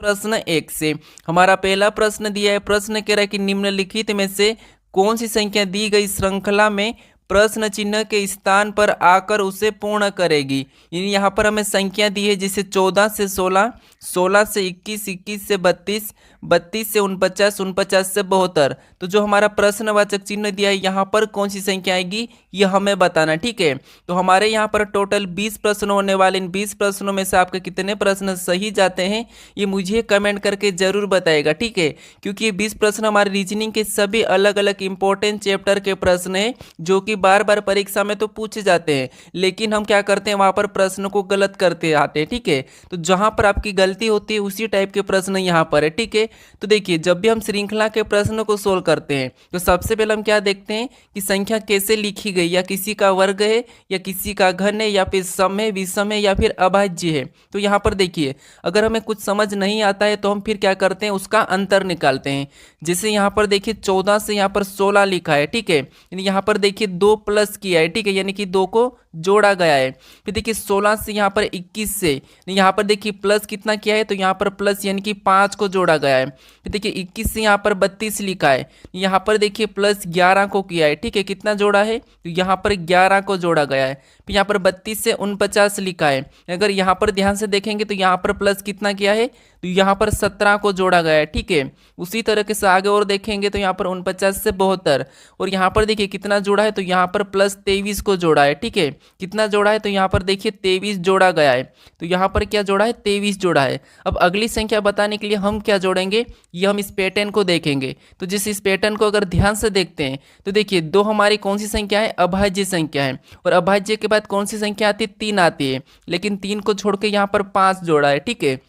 प्रश्न 1 से। हमारा पहला प्रश्न दिया है, प्रश्न कह रहा है कि निम्नलिखित में से कौन सी संख्या दी गई श्रृंखला में प्रश्न चिन्ह के स्थान पर आकर उसे पूर्ण करेगी। यानी यहाँ पर हमें संख्या दी है, जैसे 14 से 16, 16 से 21, 21 से 32, 32 से 49, 49 से 72। तो जो हमारा प्रश्नवाचक चिन्ह दिया है यहाँ पर कौन सी संख्या आएगी ये हमें बताना। ठीक है, तो हमारे यहाँ पर टोटल 20 प्रश्न होने वाले। इन 20 प्रश्नों में से आपके कितने प्रश्न सही जाते हैं ये मुझे कमेंट करके जरूर बताएगा। ठीक है, क्योंकि ये 20 प्रश्न हमारे रीजनिंग के सभी अलग अलग इंपॉर्टेंट चैप्टर के प्रश्न हैं जो कि बार बार परीक्षा में तो पूछे जाते हैं, लेकिन हम क्या करते हैं वहां पर प्रश्न को गलत करते आते हैं। ठीक है, तो जहां पर आपकी गलती होती है उसी टाइप के प्रश्न यहाँ पर है। ठीक है, तो देखिए जब भी हम श्रृंखला के प्रश्न को सोल्व करते हैं तो सबसे पहले हम क्या देखते हैं कि संख्या कैसे लिखी गई, या किसी का वर्ग है या किसी का घन है या फिर सम है, विषम है या फिर अभाज्य है। तो यहाँ पर देखिए अगर हमें कुछ समझ नहीं आता है तो हम फिर क्या करते हैं उसका अंतर निकालते हैं। जैसे यहाँ पर देखिए 14 से यहाँ पर 16 लिखा है। ठीक है, यानी यहाँ पर देखिए 2 प्लस किया है। ठीक है, यानी कि 2 को जोड़ा गया है। फिर देखिए 16 से यहाँ पर 21 से यहाँ पर देखिए प्लस कितना किया है, तो यहाँ पर प्लस यानी कि 5 को जोड़ा गया है। फिर देखिए 21 से यहाँ पर 32 लिखा है, यहाँ पर देखिए प्लस 11 को किया है। ठीक है, कितना जोड़ा है, तो यहाँ पर 11 को जोड़ा गया है। फिर यहाँ पर 32 से 49 लिखा है, अगर यहाँ पर ध्यान से देखेंगे तो यहाँ पर प्लस कितना किया है, तो यहाँ पर 17 को जोड़ा गया है। ठीक है, उसी तरीके से आगे और देखेंगे तो यहाँ पर 49 से 72, और यहाँ पर देखिए कितना जोड़ा है, तो यहाँ पर प्लस 23 को जोड़ा है। ठीक है, कितना जोड़ा है, तो यहाँ पर देखिए 23 जोड़ा गया है। तो यहाँ पर क्या जोड़ा है, 23 जोड़ा है। अब अगली संख्या बताने के लिए हम क्या जोड़ेंगे, ये हम इस पैटर्न को देखेंगे। तो जिस इस पैटर्न को अगर ध्यान से देखते हैं तो देखिए 2 हमारी कौन सी संख्या है, अभाज्य संख्या है, और अभाज्य के बाद कौन सी संख्या आती है, 3 आती है, लेकिन 3 को छोड़ के यहाँ पर 5 जोड़ा है। ठीक है,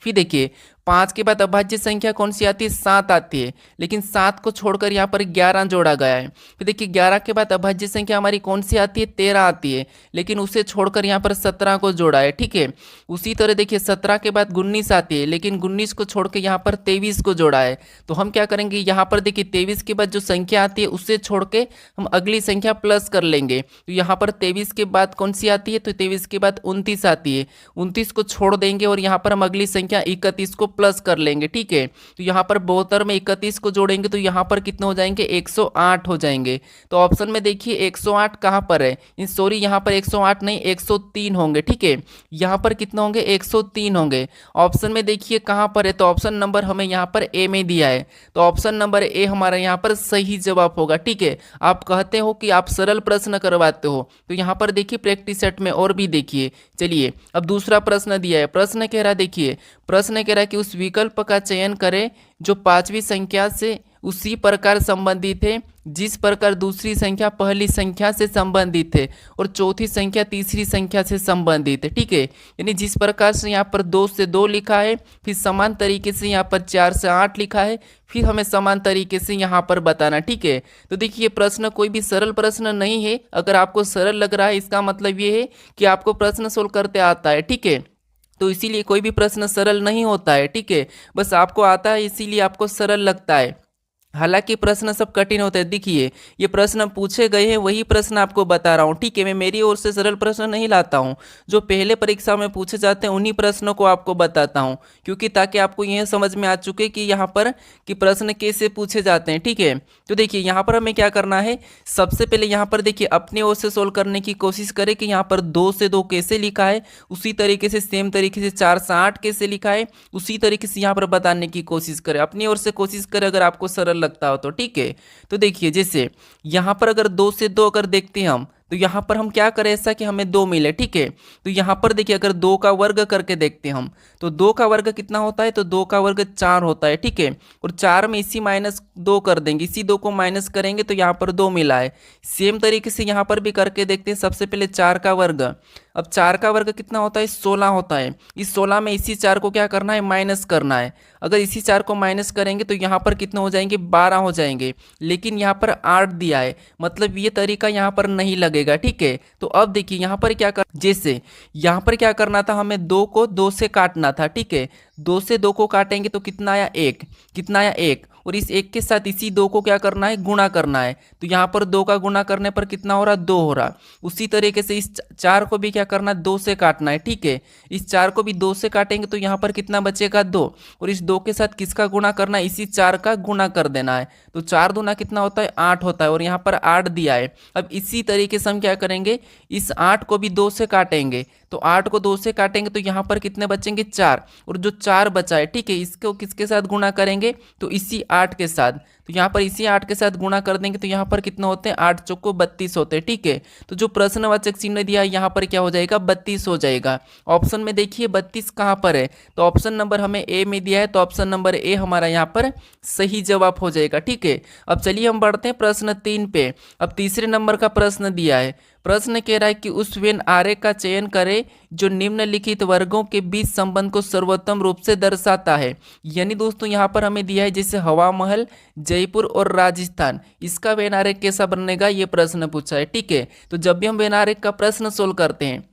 फिर देखिए 5 के बाद अभाज्य संख्या कौन सी आती है, 7 आती है, लेकिन 7 को छोड़कर यहाँ पर 11 जोड़ा गया है। फिर देखिए 11 के बाद अभाज्य संख्या हमारी कौन सी आती है, 13 आती है, लेकिन उसे छोड़कर यहाँ पर 17 को जोड़ा है। ठीक है, उसी तरह देखिए 17 के बाद 19 आती है, लेकिन 19 को छोड़ के यहाँ पर 23 को जोड़ा है। तो हम क्या करेंगे, यहाँ पर देखिए 23 के बाद जो संख्या आती है उससे छोड़ के हम अगली संख्या प्लस कर लेंगे। तो यहाँ पर 23 के बाद कौन सी आती है, तो 23 के बाद 29 आती है, 29 को छोड़ देंगे और यहाँ पर हम अगली संख्या 31 को प्लस कर लेंगे। ठीक है, तो यहाँ पर 72 में 31 को जोड़ेंगे तो यहाँ पर कितने हो जाएंगे, 108 हो जाएंगे। तो ऑप्शन में देखिए 108 कहाँ पर है, सॉरी यहाँ पर 108 नहीं 103 होंगे। ठीक है, यहाँ पर कितने होंगे, 103 होंगे। ऑप्शन में देखिए कहाँ पर है, तो ऑप्शन नंबर हमें यहाँ पर ए में दिया है, तो ऑप्शन नंबर ए हमारा यहाँ पर सही जवाब होगा। ठीक है, आप कहते हो कि आप सरल प्रश्न करवाते हो, तो यहाँ पर देखिए प्रैक्टिस सेट में और भी देखिए। चलिए अब दूसरा प्रश्न दिया है, प्रश्न कह रहा है, देखिए प्रश्न कह रहा है कि उस विकल्प का चयन करें जो 5वीं संख्या से उसी प्रकार संबंधित है जिस प्रकार दूसरी संख्या पहली संख्या से संबंधित है और चौथी संख्या तीसरी संख्या से संबंधित है। ठीक है, यानी जिस प्रकार से यहाँ पर 2 से 2 लिखा है, फिर समान तरीके से यहाँ पर 4 से 8 लिखा है, फिर हमें समान तरीके से यहाँ पर बताना। ठीक है, तो देखिए ये प्रश्न कोई भी सरल प्रश्न नहीं है। अगर आपको सरल लग रहा है इसका मतलब ये है कि आपको प्रश्न सोल्व करते आता है। ठीक है, तो इसीलिए कोई भी प्रश्न सरल नहीं होता है। ठीक है, बस आपको आता है इसीलिए आपको सरल लगता है, हालांकि प्रश्न सब कठिन होते हैं। देखिए ये प्रश्न पूछे गए हैं वही प्रश्न आपको बता रहा हूँ। ठीक है, मैं मेरी ओर से सरल प्रश्न नहीं लाता हूँ, जो पहले परीक्षा में पूछे जाते हैं उन्हीं प्रश्नों को आपको बताता हूँ, क्योंकि ताकि आपको यह समझ में आ चुके कि यहाँ पर कि प्रश्न कैसे पूछे जाते हैं। ठीक है, तो देखिए यहाँ पर हमें क्या करना है, सबसे पहले यहाँ पर देखिए अपनी ओर से सोल्व करने की कोशिश करें कि यहाँ पर 2 से 2 कैसे लिखा है, उसी तरीके से सेम तरीके से 4 से 8 कैसे लिखा है, उसी तरीके से यहाँ पर बताने की कोशिश करें, अपनी ओर से कोशिश करें अगर आपको सरल लगता हो तो। ठीक है, तो देखिए जैसे यहाँ पर अगर 2 से 2 अगर देखते हैं हम, तो यहाँ पर हम क्या करें ऐसा कि हमें 2 मिले। ठीक है, तो यहाँ पर देखिए अगर 2 का वर्ग करके देखते हैं हम, तो 2 का वर्ग कितना होता है, तो 2 का वर्ग 4 होता है। ठीक है, और 4 में इसी -2 कर देंगे, इसी 2 को माइनस करेंगे तो यहाँ पर 2 मिला है। सेम तरीके से यहाँ पर भी करके देखते हैं। सबसे पहले 4 का वर्ग, अब 4 का वर्ग कितना होता है, 16 होता है। इस 16 में इसी 4 को क्या करना है, माइनस करना है। अगर इसी 4 को माइनस करेंगे तो यहाँ पर कितने हो जाएंगे, 12 हो जाएंगे, लेकिन यहाँ पर 8 दिया है, मतलब ये तरीका यहाँ पर नहीं लगेगा। ठीक है, तो अब देखिए यहाँ पर क्या कर, जैसे यहाँ पर क्या करना था, हमें 2 को 2 से काटना था। ठीक है, 2 से 2 को काटेंगे तो कितना आया, 1, कितना आया 1, और इस 1 के साथ इसी 2 को क्या करना है, गुणा करना है। तो यहाँ पर 2 का गुणा करने पर कितना हो रहा, 2 हो रहा। उसी तरीके से इस 4 को भी क्या करना है, 2 से काटना है, ठीक है। इस 4 को भी 2 से काटेंगे तो यहाँ पर कितना बचेगा, 2। और इस 2 के साथ किसका गुणा करना है, इसी 4 का गुणा कर देना है। तो 4 दूना कितना होता है, 8 होता है, और यहाँ पर 8 दिया है। अब इसी तरीके से हम क्या करेंगे, इस 8 को भी 2 से काटेंगे। तो 8 को 2 से काटेंगे तो यहाँ पर कितने बचेंगे, 4। और जो 4 बचा है, ठीक है, इसको किसके साथ गुणा करेंगे, तो इसी 8 के साथ। तो यहाँ पर इसी 8 के साथ गुणा कर देंगे तो यहाँ पर कितना होते हैं, 8 चौको 32 होते हैं, ठीक है। तो जो प्रश्नवाचक चिन्ह दिया है यहाँ पर क्या हो जाएगा, 32 हो जाएगा। ऑप्शन में देखिए 32 कहाँ पर है, तो ऑप्शन नंबर हमें ए में दिया है, तो ऑप्शन नंबर ए हमारा यहाँ पर सही जवाब हो जाएगा, ठीक है। अब चलिए हम बढ़ते हैं प्रश्न 3 पे। अब तीसरे नंबर का प्रश्न दिया है। प्रश्न कह रहा है कि उस वेन आरेख का चयन करें जो निम्नलिखित वर्गों के बीच संबंध को सर्वोत्तम रूप से दर्शाता है। यानी दोस्तों यहाँ पर हमें दिया है जैसे हवा महल, जयपुर और राजस्थान, इसका वेन आरेख कैसा बनेगा, ये प्रश्न पूछा है, ठीक है। तो जब भी हम वेन आरेख का प्रश्न सोल्व करते हैं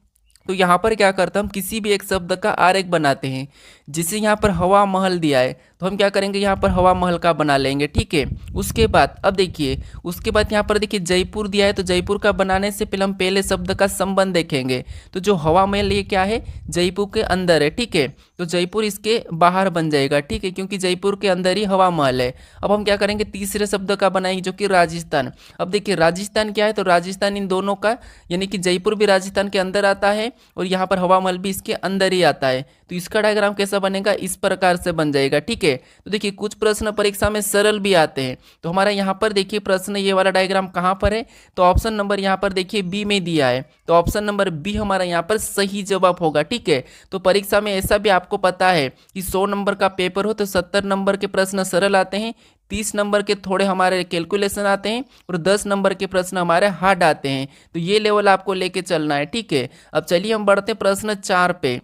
तो यहाँ पर क्या करते हैं, हम किसी भी एक शब्द का आरेख बनाते हैं। जिसे यहाँ पर हवा महल दिया है तो हम क्या करेंगे, यहाँ पर हवा महल का बना लेंगे, ठीक है। उसके बाद अब देखिए, उसके बाद यहाँ पर देखिए जयपुर दिया है, तो जयपुर का बनाने से पहले हम पहले शब्द का संबंध देखेंगे। तो जो हवा महल ये क्या है, जयपुर के अंदर है, ठीक है। तो जयपुर इसके बाहर बन जाएगा, ठीक है, क्योंकि जयपुर के अंदर ही हवा महल है। अब हम क्या करेंगे, तीसरे शब्द का बनाएंगे जो कि राजस्थान। अब देखिए राजस्थान क्या है, तो राजस्थान इन दोनों का, यानी कि जयपुर भी राजस्थान के अंदर आता है और यहाँ पर हवा महल भी इसके अंदर ही आता है। तो इसका डायग्राम कैसा बनेगा, इस प्रकार से बन जाएगा, ठीक है। तो देखिए कुछ प्रश्न परीक्षा में सरल भी आते हैं। तो हमारा यहाँ पर देखिए प्रश्न ये वाला डायग्राम कहाँ पर है, तो ऑप्शन नंबर यहाँ पर देखिए बी में दिया है। तो ऑप्शन नंबर बी हमारा यहाँ पर सही जवाब होगा, ठीक है। तो परीक्षा में ऐसा भी आपको पता है कि 100 नंबर का पेपर हो तो 70 नंबर के प्रश्न सरल आते हैं, 30 नंबर के थोड़े हमारे कैलकुलेशन आते हैं और 10 नंबर के प्रश्न हमारे हार्ड आते हैं। तो ये लेवल आपको लेके चलना है, ठीक है। अब चलिए हम बढ़ते हैं प्रश्न 4 पे।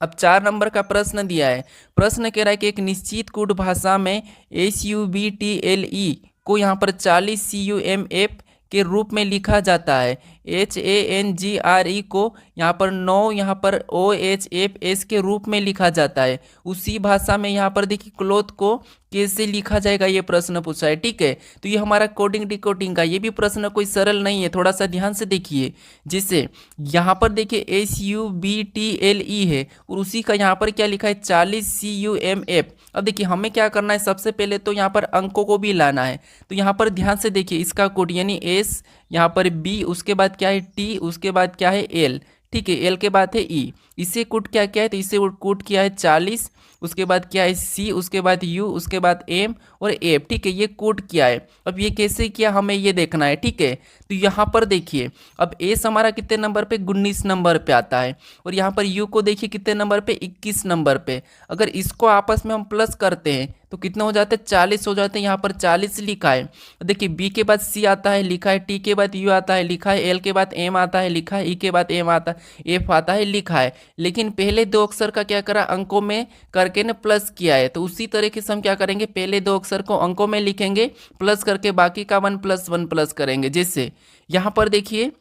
अब 4 नंबर का प्रश्न दिया है। प्रश्न कह रहा है कि एक निश्चित कूट भाषा में SUBTLE को यहाँ पर 40 CUMF के रूप में लिखा जाता है। HANGRE को यहाँ पर 9 यहाँ पर OHFS के रूप में लिखा जाता है। उसी भाषा में यहाँ पर देखिए क्लोथ को कैसे लिखा जाएगा, ये प्रश्न पूछा है, ठीक है। तो ये हमारा कोडिंग डिकोडिंग का ये भी प्रश्न कोई सरल नहीं है, थोड़ा सा ध्यान से देखिए। जिससे यहाँ पर देखिए SUBTLE है और उसी का यहाँ पर क्या लिखा है, 40 CUMF। अब देखिए हमें क्या करना है, सबसे पहले तो यहाँ पर अंकों को भी लाना है। तो यहाँ पर ध्यान से देखिए इसका कोड यानी S, यहाँ पर B, उसके बाद क्या है T, उसके बाद क्या है L, ठीक है। L के बाद है E। इसे कोड क्या क्या है, तो इसे कोड किया है 40, उसके बाद क्या है C, उसके बाद U, उसके बाद M और F, ठीक है। ये कोड किया है। अब ये कैसे किया हमें ये देखना है, ठीक है। तो यहाँ पर देखिए अब S हमारा कितने नंबर पे, 19 नंबर पे आता है। और यहाँ पर U को देखिए कितने नंबर पे, 21 नंबर पे। अगर इसको आपस में हम प्लस करते हैं तो कितना हो जाते हैं, 40 हो जाते हैं। यहाँ पर 40 लिखा है। देखिए B के बाद C आता है, लिखा है, T के बाद U आता है, लिखा है, L के बाद M आता है, लिखा है, E के बाद M आता है, F आता है, लिखा है। लेकिन पहले 2 अक्षर का क्या करा, अंकों में करके ने प्लस किया है। तो उसी तरीके से हम क्या करेंगे, पहले 2 अक्षर को अंकों में लिखेंगे, प्लस करके बाकी का 1 + 1 प्लस करेंगे। जैसे यहाँ पर देखिए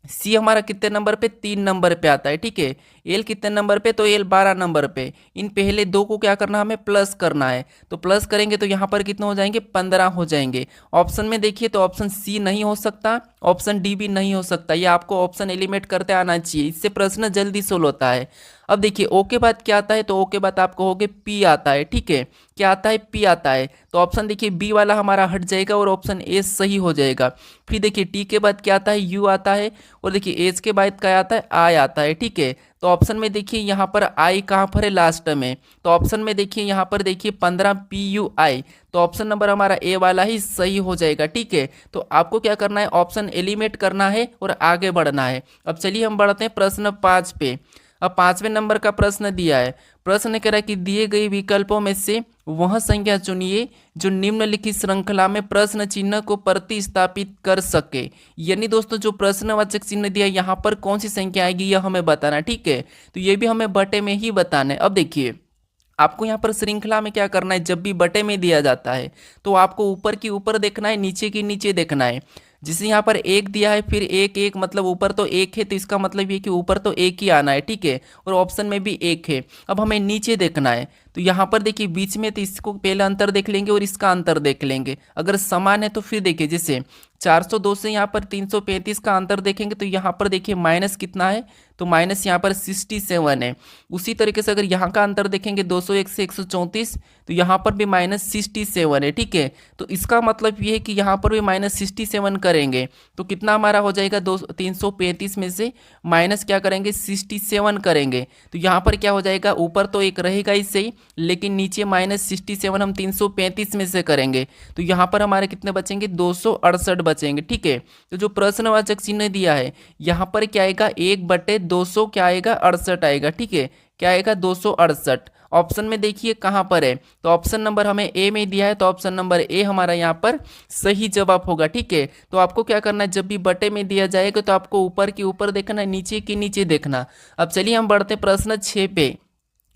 C हमारा कितने नंबर पे, 3 नंबर पे आता है, ठीक है। L कितने नंबर पे, तो L 12 नंबर पे। इन पहले 2 को क्या करना, हमें प्लस करना है। तो प्लस करेंगे तो यहाँ पर कितने हो जाएंगे, 15 हो जाएंगे। ऑप्शन में देखिए तो ऑप्शन C नहीं हो सकता, ऑप्शन D भी नहीं हो सकता। ये आपको ऑप्शन एलिमिनेट करते आना चाहिए, इससे प्रश्न जल्दी सोल्व होता है। अब देखिए O के बाद क्या आता है, तो O के बाद आपको होगे P आता है, ठीक है। क्या आता है, P आता है। तो ऑप्शन देखिए B वाला हमारा हट जाएगा और ऑप्शन A सही हो जाएगा। फिर देखिए T के बाद क्या आता है, U आता है। और देखिए H के बाद क्या आता है, I आता है, ठीक है। तो ऑप्शन में देखिए यहाँ पर I कहाँ पर है, लास्ट में। तो ऑप्शन में देखिए यहाँ पर देखिए 15 PUI। तो ऑप्शन नंबर हमारा ए वाला ही सही हो जाएगा, ठीक है। तो आपको क्या करना है, ऑप्शन एलिमिनेट करना है और आगे बढ़ना है। अब चलिए हम बढ़ते हैं प्रश्न 5 पे। अब 5वें नंबर का प्रश्न दिया है। प्रश्न कह रहा है कि दिए गए विकल्पों में से वह संख्या चुनिए जो निम्नलिखित श्रृंखला में प्रश्न चिन्ह को प्रतिस्थापित कर सके। यानी दोस्तों जो प्रश्नवाचक चिन्ह दिया यहाँ पर कौन सी संख्या आएगी यह हमें बताना, ठीक है। तो ये भी हमें बटे में ही बताना है। अब देखिए आपको यहाँ पर श्रृंखला में क्या करना है, जब भी बटे में दिया जाता है तो आपको ऊपर की ऊपर देखना है, नीचे की नीचे देखना है। जिसे यहाँ पर 1 दिया है, फिर 1 1 मतलब ऊपर तो 1 है, तो इसका मतलब ये कि ऊपर तो 1 ही आना है, ठीक है। और ऑप्शन में भी 1 है। अब हमें नीचे देखना है, तो यहाँ पर देखिए बीच में, तो इसको पहले अंतर देख लेंगे और इसका अंतर देख लेंगे। अगर समान है तो फिर देखिए जैसे 402 से यहाँ पर 335 का अंतर देखेंगे तो यहाँ पर देखिए माइनस कितना है, तो माइनस यहाँ पर 67 है। उसी तरीके से अगर यहाँ का अंतर देखेंगे 201 से 134, तो यहाँ पर भी माइनस 67 है। ठीक है, तो इसका मतलब ये है कि यहाँ पर भी माइनस 67 करेंगे तो कितना हमारा हो जाएगा, 335 में से माइनस क्या करेंगे, 67 करेंगे। तो यहाँ पर क्या हो जाएगा, ऊपर तो एक रहेगा ही सही, लेकिन नीचे माइनस 67 हम 335 में से करेंगे तो यहाँ पर हमारे कितने बचेंगे, 268 बचेंगे। ठीक है, तो जो प्रश्नवाचक चिन्ह दिया है यहाँ पर क्या आएगा, 1/200 क्या आएगा, 68 आएगा। ठीक है, क्या आएगा, 268। ऑप्शन में देखिए कहाँ पर है, तो ऑप्शन नंबर हमें ए में दिया है, तो ऑप्शन नंबर ए हमारा यहाँ पर सही जवाब होगा। ठीक है, तो आपको क्या करना है, जब भी बटे में दिया जाएगा तो आपको ऊपर के ऊपर देखना, नीचे के नीचे देखना। अब चलिए हम बढ़ते प्रश्न 6 पे।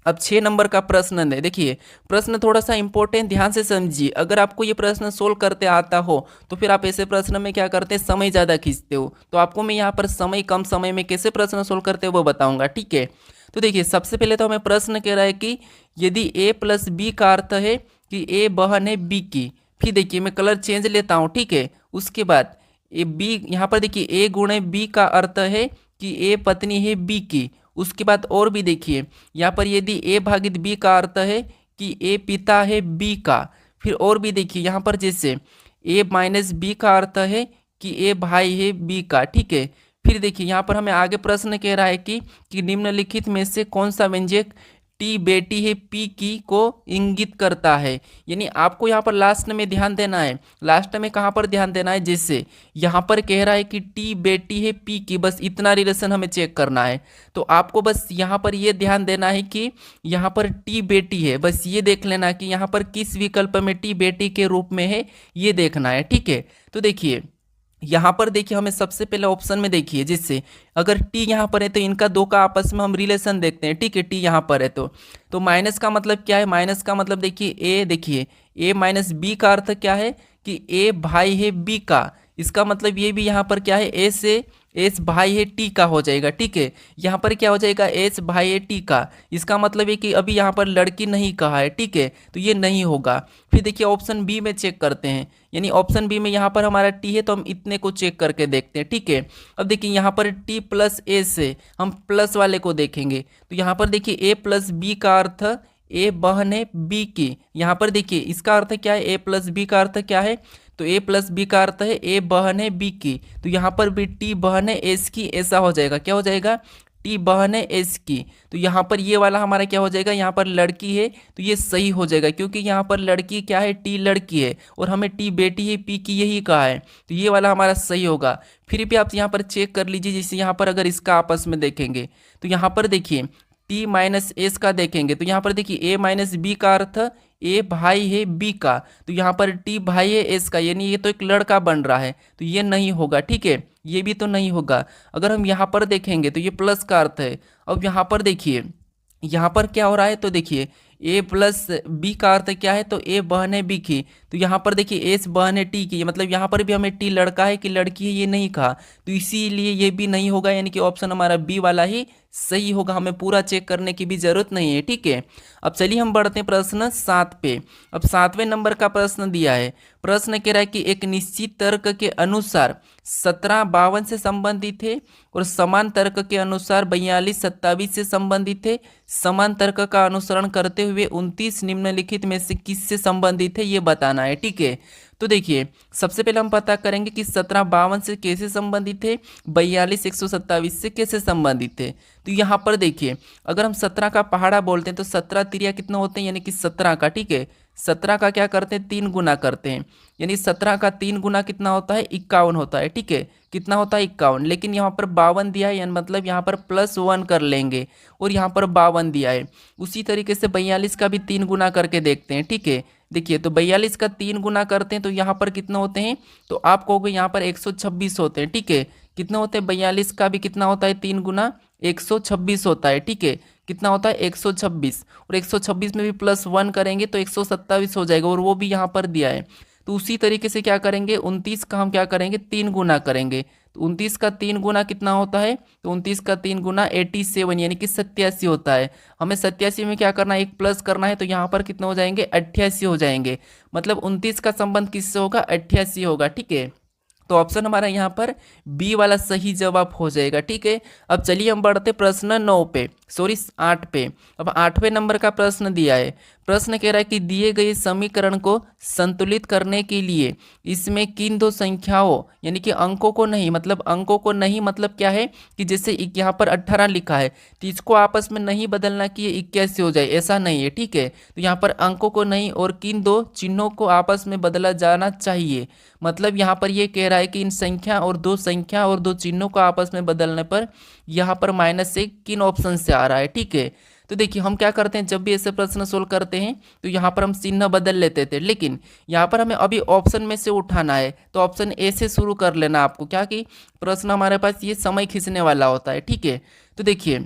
अब 6 नंबर का प्रश्न है, देखिए प्रश्न थोड़ा सा इंपॉर्टेंट, ध्यान से समझिए। अगर आपको ये प्रश्न सोल्व करते आता हो तो फिर आप ऐसे प्रश्न में क्या करते हैं, समय ज़्यादा खींचते हो। तो आपको मैं यहाँ पर कम समय में कैसे प्रश्न सोल्व करते हो वो बताऊंगा। ठीक है, तो देखिए सबसे पहले तो हमें प्रश्न कह रहा है कि यदि a प्लस बी का अर्थ है कि a बहन है b की, फिर देखिए मैं कलर चेंज लेता हूँ। ठीक है, उसके बाद ए बी, यहाँ पर देखिए a गुणे b का अर्थ है कि a पत्नी है b की। उसके बाद और भी देखिए यहाँ पर यदि a भागित b का अर्थ है कि a पिता है b का। फिर और भी देखिए यहाँ पर जैसे a माइनस b का अर्थ है कि a भाई है b का। ठीक है, फिर देखिए यहाँ पर हमें आगे प्रश्न कह रहा है कि निम्नलिखित में से कौन सा व्यंजक टी बेटी है पी की को इंगित करता है। यानी आपको यहाँ पर लास्ट में ध्यान देना है। लास्ट में कहाँ पर ध्यान देना है, जैसे यहाँ पर कह रहा है कि टी बेटी है पी की, बस इतना रिलेशन हमें चेक करना है। तो आपको बस यहाँ पर ये ध्यान देना है कि यहाँ पर टी बेटी है, बस ये देख लेना कि यहाँ पर किस विकल्प में टी बेटी के रूप में है, ये देखना है। ठीक है, तो देखिए यहाँ पर देखिए हमें सबसे पहले ऑप्शन में देखिए जैसे अगर टी यहाँ पर है तो इनका दो का आपस में हम रिलेशन देखते हैं। ठीक है, टी यहाँ पर है तो माइनस का मतलब क्या है, माइनस का मतलब देखिए ए, देखिए ए माइनस बी का अर्थ क्या है कि ए भाई है बी का। इसका मतलब ये भी यहाँ पर क्या है, ए से एस भाई है टी का हो जाएगा। ठीक है, यहाँ पर क्या हो जाएगा, एस भाई है टी का। इसका मतलब है कि अभी यहाँ पर लड़की नहीं कहा है। ठीक है, तो ये नहीं होगा। फिर देखिए ऑप्शन बी में चेक करते हैं, यानी ऑप्शन बी में यहाँ पर हमारा टी है तो हम इतने को चेक करके देखते हैं। ठीक है, अब देखिए यहाँ पर टी प्लस ए से हम प्लस वाले को देखेंगे तो यहाँ पर देखिए ए प्लस बी का अर्थ ए बहन है बी की। यहाँ पर देखिए इसका अर्थ क्या है, ए प्लस बी का अर्थ क्या है, तो ए प्लस बी का अर्थ है ए बहन है बी की। तो यहाँ पर भी टी बहन है एस की, ऐसा हो जाएगा। क्या हो जाएगा, टी बहन है एस की। तो यहाँ पर ये वाला हमारा क्या हो जाएगा, यहाँ पर लड़की है तो ये सही हो जाएगा, क्योंकि यहाँ पर लड़की क्या है, टी लड़की है और हमें टी बेटी है पी की, यही कहा है। तो ये वाला हमारा सही होगा। फिर भी आप यहाँ पर चेक कर लीजिए, जैसे यहाँ पर अगर इसका आपस में देखेंगे तो यहाँ पर देखिए टी माइनस एस का देखेंगे तो यहाँ पर देखिए ए माइनस बी का अर्थ ए भाई है बी का। तो यहाँ पर टी भाई है एस का, यानी ये तो एक लड़का बन रहा है तो ये नहीं होगा। ठीक है, ये भी तो नहीं होगा। अगर हम यहाँ पर देखेंगे तो ये प्लस का अर्थ है। अब यहाँ पर देखिए यहाँ पर क्या हो रहा है, तो देखिए ए प्लस बी का अर्थ क्या है, तो ए बहन है बी की। तो यहाँ पर देखिए एस बहन है टी की, मतलब यहाँ पर भी हमें टी लड़का है कि लड़की है ये नहीं कहा, तो इसीलिए ये भी नहीं होगा। यानी कि ऑप्शन हमारा बी वाला ही सही होगा, हमें पूरा चेक करने की भी जरूरत नहीं है। ठीक है, अब चलिए हम बढ़ते हैं प्रश्न 7 पे। अब 7वें नंबर का प्रश्न दिया है। प्रश्न कह रहा है कि एक निश्चित तर्क के अनुसार 17 52 से संबंधित है और समान तर्क के अनुसार 42 27 से संबंधित है। समान तर्क का अनुसरण करते हुए 29 निम्नलिखित में से किससे संबंधित है, ये बताना है। ठीक है, तो देखिए सबसे पहले हम पता करेंगे कि 17 52 से कैसे संबंधित है, 42 127 से कैसे संबंधित है। तो यहाँ पर देखिए अगर हम 17 का पहाड़ा बोलते हैं तो 17 तिरिया कितना होते हैं, यानी कि 17 का। ठीक है, 17 का क्या करते हैं, 3 गुना करते हैं, यानी 17 का 3 गुना कितना होता है, 51 होता है। ठीक है, कितना होता है, 51। लेकिन यहाँ पर 52 दिया है, यानी मतलब यहाँ पर +1 कर लेंगे और यहाँ पर 52 दिया है। उसी तरीके से 42 का भी 3 गुना करके देखते हैं। ठीक है, देखिए तो 42 का 3 गुना करते हैं तो यहाँ पर कितना होते हैं, तो आप कहोगे यहाँ पर 126 होते हैं। ठीक है, कितना होते हैं, 42 का भी कितना होता है, 3 गुना 126 होता है। ठीक है, कितना होता है, 126, और 126 में भी +1 करेंगे तो 127 हो जाएगा, और वो भी यहाँ पर दिया है। तो उसी तरीके से क्या करेंगे, 29 का हम क्या करेंगे, 3 गुना करेंगे। तो 29 का 3 गुना कितना होता है, तो 29 का 3 गुना 87 यानी कि 87 होता है। हमें 87 में क्या करना है, एक प्लस करना है, तो यहाँ पर कितने हो जाएंगे, 88 हो जाएंगे। मतलब 29 का संबंध किससे होगा, 88 होगा। ठीक है, तो ऑप्शन हमारा यहाँ पर बी वाला सही जवाब हो जाएगा। ठीक है, अब चलिए हम बढ़ते प्रश्न 9 पे, सॉरी 8 पे। अब 8वें नंबर का प्रश्न दिया है। प्रश्न कह रहा है कि दिए गए समीकरण को संतुलित करने के लिए इसमें किन दो संख्याओं यानी कि अंकों को नहीं, मतलब अंकों को नहीं मतलब क्या है कि जैसे यहाँ पर 18 लिखा है तो इसको आपस में नहीं बदलना कि ये 81 हो जाए, ऐसा नहीं है। ठीक है, तो यहाँ पर अंकों को नहीं और किन दो चिन्हों को आपस में बदला जाना चाहिए। मतलब यहाँ पर ये कह रहा है कि इन संख्या और दो चिन्हों को आपस में बदलने पर यहाँ पर माइनस से किन ऑप्शन से आ रहा है। ठीक है, तो देखिए हम क्या करते हैं, जब भी ऐसे प्रश्न सोल्व करते हैं तो यहाँ पर हम चिन्ह बदल लेते थे, लेकिन यहाँ पर हमें अभी ऑप्शन में से उठाना है। तो ऑप्शन ए से शुरू कर लेना आपको, क्या कि प्रश्न हमारे पास ये समय खींचने वाला होता है। ठीक है, तो देखिए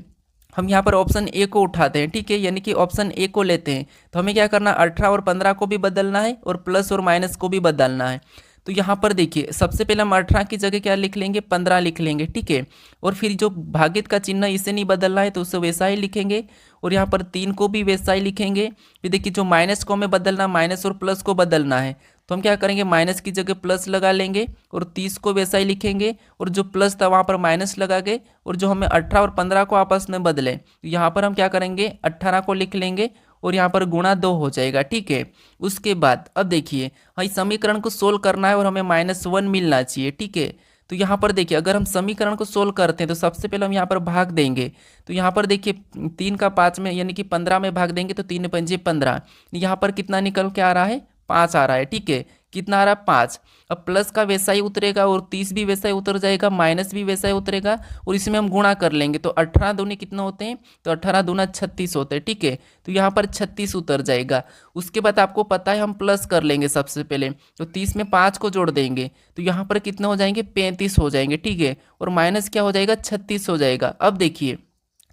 हम यहाँ पर ऑप्शन ए को उठाते हैं। ठीक है, यानी कि ऑप्शन ए को लेते हैं। तो हमें क्या करना, 18 और 15 को भी बदलना है और प्लस और माइनस को भी बदलना है। तो यहाँ पर देखिए सबसे पहले हम 18 की जगह क्या लिख लेंगे, 15 लिख लेंगे। ठीक है, और फिर जो भागित का चिन्ह इसे नहीं बदलना है तो उसे वैसा ही लिखेंगे, और यहाँ पर 3 को भी वैसा ही लिखेंगे। फिर देखिए जो माइनस को हमें बदलना, माइनस और प्लस को बदलना है, तो हम क्या करेंगे, माइनस की जगह प्लस लगा लेंगे और 30 को वैसा ही लिखेंगे, और जो प्लस था वहाँ पर माइनस लगा के, और जो हमें 18 और 15 को आपस में बदले तो यहाँ पर हम क्या करेंगे, 18 को लिख लेंगे और यहाँ पर गुणा 2 हो जाएगा। ठीक है, उसके बाद अब देखिए हाँ इस समीकरण को सोल्व करना है और हमें -1 मिलना चाहिए। ठीक है, तो यहाँ पर देखिए अगर हम समीकरण को सोल्व करते हैं तो सबसे पहले हम यहाँ पर भाग देंगे। तो यहाँ पर देखिए 3 का 5 में यानी कि 15 में भाग देंगे तो 3 पंजे 15, यहाँ पर कितना निकल के आ रहा है, 5 आ रहा है। ठीक है, कितना आ रहा है, 5। अब प्लस का वैसा ही उतरेगा और 30 भी वैसा ही उतर जाएगा, माइनस भी वैसा ही उतरेगा, और इसमें हम गुणा कर लेंगे तो 18 दूनी कितना होते हैं, तो 18 दूना 36 होते हैं। ठीक है, तो यहाँ पर 36 उतर जाएगा। उसके बाद आपको पता है हम प्लस कर लेंगे सबसे पहले, तो 30 में 5 को जोड़ देंगे तो यहाँ पर कितने हो जाएंगे, 35 हो जाएंगे। ठीक है, और माइनस क्या हो जाएगा, 36 हो जाएगा। अब देखिए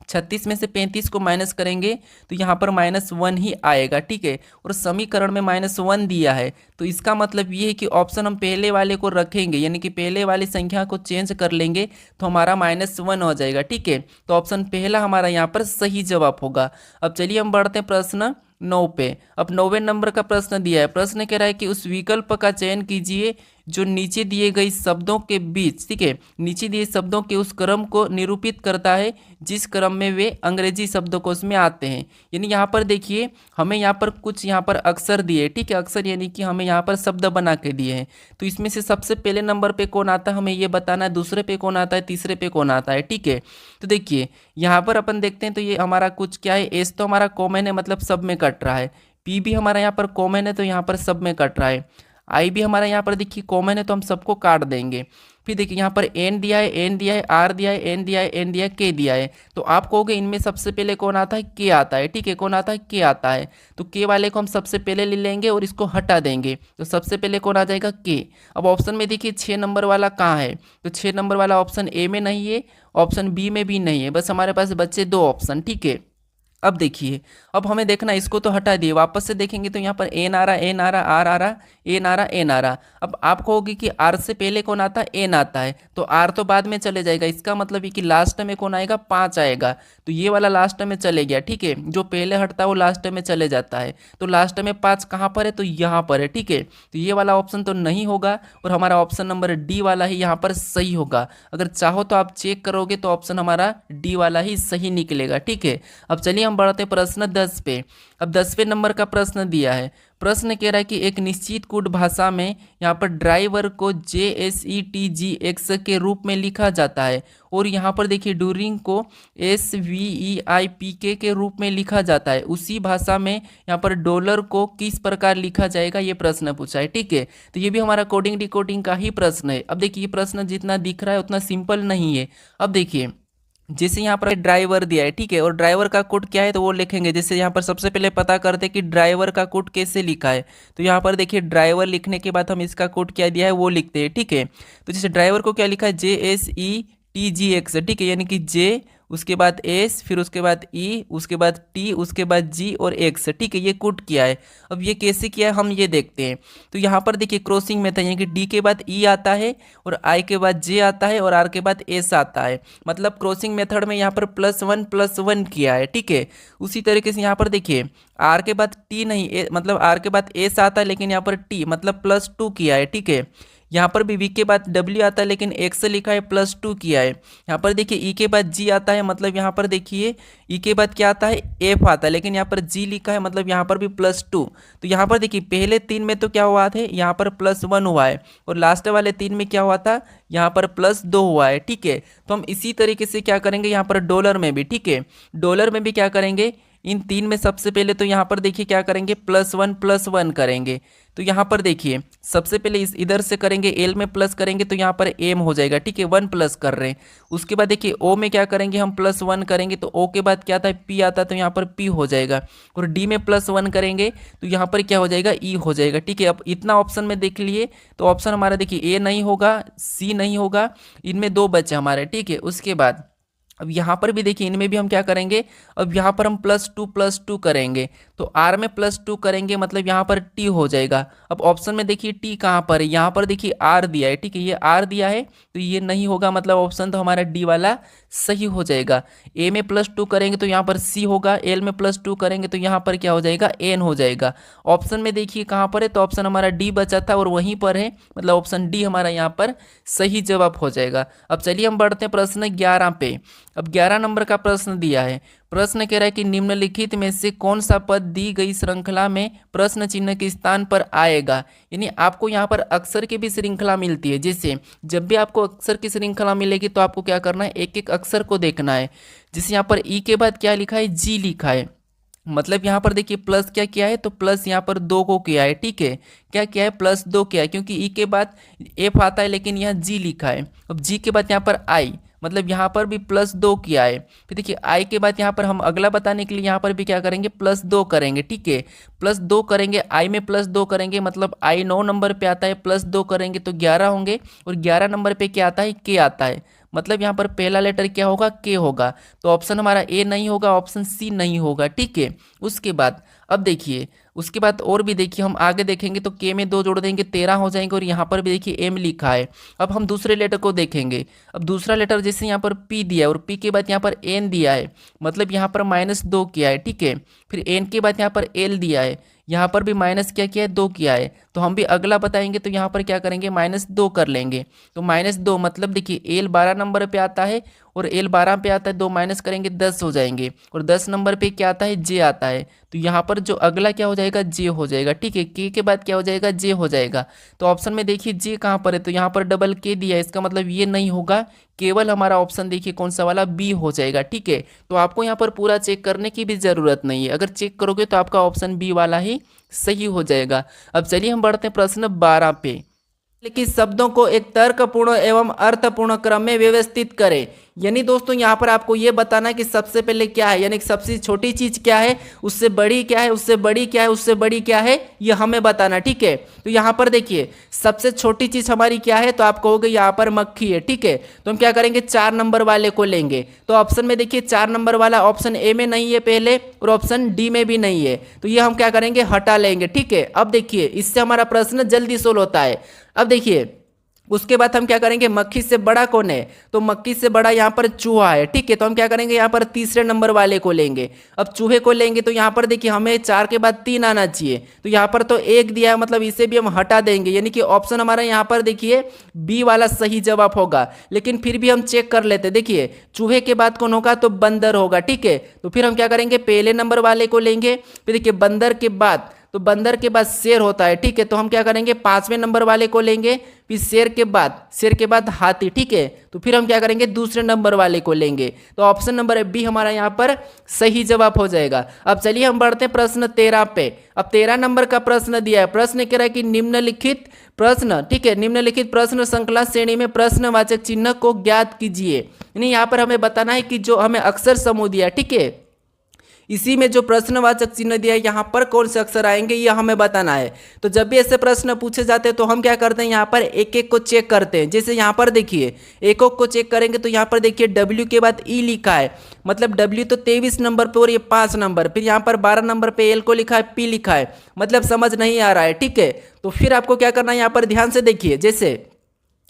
36 में से 35 को माइनस करेंगे तो यहाँ पर -1 ही आएगा। ठीक है, और समीकरण में -1 दिया है तो इसका मतलब ये है कि ऑप्शन हम पहले वाले को रखेंगे, यानी कि पहले वाली संख्या को चेंज कर लेंगे तो हमारा -1 हो जाएगा। ठीक है, तो ऑप्शन पहला हमारा यहाँ पर सही जवाब होगा। अब चलिए हम बढ़ते हैं प्रश्न 9 पे। अब 9वें नंबर का प्रश्न दिया है। प्रश्न कह रहा है कि उस विकल्प का चयन कीजिए जो नीचे दिए गए शब्दों के बीच, ठीक है, नीचे दिए शब्दों के उस क्रम को निरूपित करता है जिस क्रम में वे अंग्रेजी शब्दकोश में आते हैं। यानी यहाँ पर देखिए हमें यहाँ पर कुछ यहाँ पर अक्षर दिए, ठीक है, अक्षर यानी कि हमें यहाँ पर शब्द बना के दिए हैं। तो इसमें से सबसे पहले नंबर पे कौन आता है हमें ये बताना है, दूसरे पे कौन आता है, तीसरे पे कौन आता है। ठीक है, तो देखिए यहाँ पर अपन देखते हैं तो ये हमारा कुछ क्या है, एस तो हमारा कॉमन है मतलब सब में कट रहा है, पी भी हमारा यहाँ पर कॉमन है तो यहाँ पर सब में कट रहा है, आई भी हमारा यहाँ पर देखिए कॉमन है तो हम सबको काट देंगे। फिर देखिए यहाँ पर एन दिया है, एन दिया है, आर दिया है, एन दिया है, एन दिया है, के दिया है। तो आप कहोगे इनमें सबसे पहले कौन आता है, के आता है। ठीक है, कौन आता है, के आता है। तो के वाले को हम सबसे पहले ले लेंगे और इसको हटा देंगे तो सबसे पहले कौन आ जाएगा, के। अब ऑप्शन में देखिए 6 नंबर वाला कहाँ है, तो 6 नंबर वाला ऑप्शन ए में नहीं है, ऑप्शन बी में भी नहीं है, बस हमारे पास बचे 2 ऑप्शन। ठीक है, अब देखिए अब हमें देखना इसको तो हटा दिए, वापस से देखेंगे तो यहाँ पर एन आ रहा, एन आ रहा, आर आ रहा, एन आ रहा, एन आ रहा। अब आप कहोगे कि आर से पहले कौन आता है, एन आता है, तो आर तो बाद में चले जाएगा, इसका मतलब है कि लास्ट में कौन आएगा, 5 आएगा। तो ये वाला लास्ट में चले गया। ठीक है, जो पहले हटता है वो लास्ट में चले जाता है, तो लास्ट में 5 कहाँ पर है, तो यहाँ पर है। ठीक है, तो ये वाला ऑप्शन तो नहीं होगा और हमारा ऑप्शन नंबर डी वाला ही यहाँ पर सही होगा। अगर चाहो तो आप चेक करोगे तो ऑप्शन हमारा डी वाला ही सही निकलेगा। ठीक है, अब चलिए हम बढ़ते प्रश्न 10 पे। अब 10वें नंबर का प्रश्न दिया है। प्रश्न कह रहा है कि एक निश्चित कोड भाषा में यहाँ पर ड्राइवर को JSETGX के रूप में लिखा जाता है और यहाँ पर देखिए ड्यूरिंग को SVEIPK के रूप में लिखा जाता है। उसी भाषा में यहाँ पर डॉलर को किस प्रकार लिखा जाएगा, ये प्रश्न पूछा है। ठीक है, तो ये भी हमारा कोडिंग डिकोडिंग का ही प्रश्न है। अब देखिए ये प्रश्न जितना दिख रहा है उतना सिंपल नहीं है। अब देखिए जैसे यहाँ पर ड्राइवर दिया है, ठीक है, और ड्राइवर का कोड क्या है तो वो लिखेंगे। जैसे यहाँ पर सबसे पहले पता करते हैं कि ड्राइवर का कोड कैसे लिखा है, तो यहाँ पर देखिए ड्राइवर लिखने के बाद हम इसका कोड क्या दिया है वो लिखते हैं। ठीक है, तो जैसे ड्राइवर को क्या लिखा है, JSETGX, ठीक है, यानी कि जे उसके बाद एस, फिर उसके बाद ई, उसके बाद टी, उसके बाद जी और एक्स। ठीक है, ये कुट किया है। अब ये कैसे किया है हम ये देखते हैं। तो यहाँ पर देखिए क्रॉसिंग मेथड, यानी कि डी के बाद ई आता है और आई के बाद जे आता है और आर के बाद एस आता है। मतलब क्रॉसिंग मेथड में यहाँ पर +1 किया है। ठीक है, उसी तरीके से यहाँ पर देखिए आर के बाद टी नहीं, मतलब आर के बाद एस आता है, लेकिन यहाँ पर टी मतलब +2 किया है। ठीक है, यहाँ पर भी वी के बाद डब्ल्यू आता है, लेकिन एक्स लिखा है +2 किया है। यहाँ पर देखिए ई के बाद जी आता है, मतलब यहाँ पर देखिए ई के बाद क्या आता है, एफ आता है, लेकिन यहाँ पर जी लिखा है, मतलब यहाँ पर भी +2। तो यहाँ पर देखिए पहले 3 में तो क्या हुआ था, यहाँ पर +1 हुआ है, और लास्ट वाले 3 में क्या हुआ था, यहाँ पर +2 हुआ है। ठीक है, तो हम इसी तरीके से क्या करेंगे यहाँ पर डॉलर में भी। ठीक है, डॉलर में भी क्या करेंगे, इन 3 में सबसे पहले तो यहाँ पर देखिए क्या करेंगे, +1 करेंगे। तो यहाँ पर देखिए सबसे पहले इस इधर से करेंगे, एल में प्लस करेंगे तो यहाँ पर एम हो जाएगा। ठीक है, 1 प्लस कर रहे हैं। उसके बाद देखिए ओ में क्या करेंगे, हम +1 करेंगे तो ओ के बाद क्या आता है, पी आता है, तो यहाँ पर पी हो जाएगा। और डी में +1 करेंगे तो यहाँ पर क्या हो जाएगा, ई हो जाएगा। ठीक है, अब इतना ऑप्शन में देख लिए तो ऑप्शन हमारा देखिए ए नहीं होगा, सी नहीं होगा, इनमें 2 बचे हमारे। ठीक है, उसके बाद अब यहाँ पर भी देखिए इनमें भी हम क्या करेंगे, अब यहाँ पर हम +2 करेंगे तो आर में +2 करेंगे, मतलब यहाँ पर टी हो जाएगा। अब ऑप्शन में देखिए टी कहाँ पर है, यहाँ पर देखिए आर दिया है। ठीक है, ये आर दिया है तो ये नहीं होगा, मतलब ऑप्शन तो हमारा डी वाला सही हो जाएगा। ए में +2 करेंगे तो यहाँ पर सी होगा, एल में +2 करेंगे तो यहाँ पर क्या हो जाएगा, एन हो जाएगा। ऑप्शन में देखिए कहाँ पर है, तो ऑप्शन हमारा डी बचा था और वहीं पर है, मतलब ऑप्शन डी हमारा यहाँ पर सही जवाब हो जाएगा। अब चलिए हम बढ़ते हैं प्रश्न 11 पे। अब 11 नंबर का प्रश्न दिया है। प्रश्न कह रहा है कि निम्नलिखित में से कौन सा पद दी गई श्रृंखला में प्रश्न चिन्ह के स्थान पर आएगा। यानी आपको यहाँ पर अक्षर की भी श्रृंखला मिलती है। जैसे जब भी आपको अक्षर की श्रृंखला मिलेगी तो आपको क्या करना है, एक एक अक्षर को देखना है। जैसे यहाँ पर ई के बाद क्या लिखा है, जी लिखा है, मतलब यहाँ पर देखिए प्लस क्या किया है, तो प्लस यहाँ पर 2 को किया है। ठीक है, क्या किया है, +2 किया है, क्योंकि ई के बाद एफ आता है लेकिन यहाँ जी लिखा है। अब जी के बाद यहाँ पर आई, मतलब यहाँ पर भी +2 किया है। फिर देखिए आई के बाद यहाँ पर हम अगला बताने के लिए यहाँ पर भी क्या करेंगे, +2 करेंगे। ठीक है, +2 करेंगे, आई में +2 करेंगे, मतलब आई 9 नंबर पे आता है, +2 करेंगे तो 11 होंगे, और 11 नंबर पे क्या आता है, के आता है, मतलब यहाँ पर पहला लेटर क्या होगा, के होगा। तो ऑप्शन हमारा ए नहीं होगा, ऑप्शन सी नहीं होगा। ठीक है, उसके बाद अब देखिए उसके बाद और भी देखिए हम आगे देखेंगे तो के में 2 जोड़ देंगे 13 हो जाएंगे, और यहाँ पर भी देखिए एम लिखा है। अब हम दूसरे लेटर को देखेंगे। अब दूसरा लेटर जैसे यहाँ पर पी दिया है और पी के बाद यहाँ पर एन दिया है, मतलब यहाँ पर -2 किया है। ठीक है, फिर एन के बाद यहाँ पर एल दिया है, यहाँ पर भी माइनस क्या किया है, 2 किया है। तो हम भी अगला बताएंगे तो यहाँ पर क्या करेंगे, -2 कर लेंगे। तो -2 मतलब देखिए एल 12 नंबर पे आता है और एल 12 पे आता है, 2 माइनस करेंगे 10 हो जाएंगे, और 10 नंबर पे क्या आता है, जे आता है। तो यहाँ पर जो अगला क्या हो जाएगा, जे हो जाएगा। ठीक है, के बाद क्या हो जाएगा, जे हो जाएगा। तो ऑप्शन में देखिए जे कहाँ पर है, तो यहाँ पर डबल के दिया है, इसका मतलब ये नहीं होगा, केवल हमारा ऑप्शन देखिए कौन सा वाला, बी हो जाएगा। ठीक है, तो आपको यहाँ पर पूरा चेक करने की भी जरूरत नहीं है, अगर चेक करोगे तो आपका ऑप्शन बी वाला ही सही हो जाएगा। अब चलिए हम बढ़ते हैं प्रश्न 12 पे। लिखित शब्दों को एक तर्कपूर्ण एवं अर्थपूर्ण क्रम में व्यवस्थित करें। यानी दोस्तों यहाँ पर आपको ये बताना है कि सबसे पहले क्या है, यानी सबसे छोटी चीज क्या है, उससे बड़ी क्या है, उससे बड़ी क्या है, उससे बड़ी क्या है, ये हमें बताना। ठीक है, तो यहाँ पर देखिए सबसे छोटी चीज हमारी क्या है, तो आप कहोगे यहाँ पर मक्खी है। ठीक है, तो हम क्या करेंगे, 4 नंबर वाले को लेंगे। तो ऑप्शन में देखिए 4 नंबर वाला ऑप्शन ए में नहीं है पहले, और ऑप्शन डी में भी नहीं है, तो ये हम क्या करेंगे, हटा लेंगे। ठीक है, अब देखिए इससे हमारा प्रश्न जल्दी सोल्व होता है। अब देखिए उसके बाद हम क्या करेंगे, मक्खी से बड़ा कौन है, तो मक्खी से बड़ा यहाँ पर चूहा है। ठीक है, तो हम क्या करेंगे, यहाँ पर तीसरे नंबर वाले को लेंगे। अब चूहे को लेंगे तो यहाँ पर देखिए हमें 4 के बाद 3 आना चाहिए, तो यहाँ पर तो 1 दिया है, मतलब इसे भी हम हटा देंगे, यानी कि ऑप्शन हमारा यहाँ पर देखिए बी वाला सही जवाब होगा। लेकिन फिर भी हम चेक कर लेते, देखिए चूहे के बाद कौन होगा, तो बंदर होगा। ठीक है, तो फिर हम क्या करेंगे, पहले नंबर वाले को लेंगे, फिर देखिए बंदर के बाद, तो बंदर के बाद शेर होता है। ठीक है, तो हम क्या करेंगे, 5वें नंबर वाले को लेंगे, फिर शेर के बाद हाथी। ठीक है, तो फिर हम क्या करेंगे, दूसरे नंबर वाले को लेंगे। तो ऑप्शन नंबर बी हमारा यहाँ पर सही जवाब हो जाएगा। अब चलिए हम बढ़ते हैं प्रश्न 13 पे। अब 13 नंबर का प्रश्न दिया है। प्रश्न कह रहा है कि निम्नलिखित प्रश्न, ठीक है, निम्नलिखित प्रश्न श्रृंखला श्रेणी में प्रश्नवाचक चिन्ह को ज्ञात कीजिए। यानी यहाँ पर हमें बताना है कि जो हमें अक्षर समूह दिया है, ठीक है, इसी में जो प्रश्नवाचक चिन्ह दिया है यहाँ पर कौन से अक्षर आएंगे ये हमें बताना है। तो जब भी ऐसे प्रश्न पूछे जाते हैं तो हम क्या करते हैं, यहाँ पर एक एक को चेक करते हैं। जैसे यहाँ पर देखिए एक एक को चेक करेंगे तो यहाँ पर देखिए W के बाद E लिखा है, मतलब W तो 23 नंबर पे और ये 5 नंबर, फिर यहाँ पर 12 नंबर पे L को लिखा है, P लिखा है, मतलब समझ नहीं आ रहा है। ठीक है, तो फिर आपको क्या करना है, यहाँ पर ध्यान से देखिए। जैसे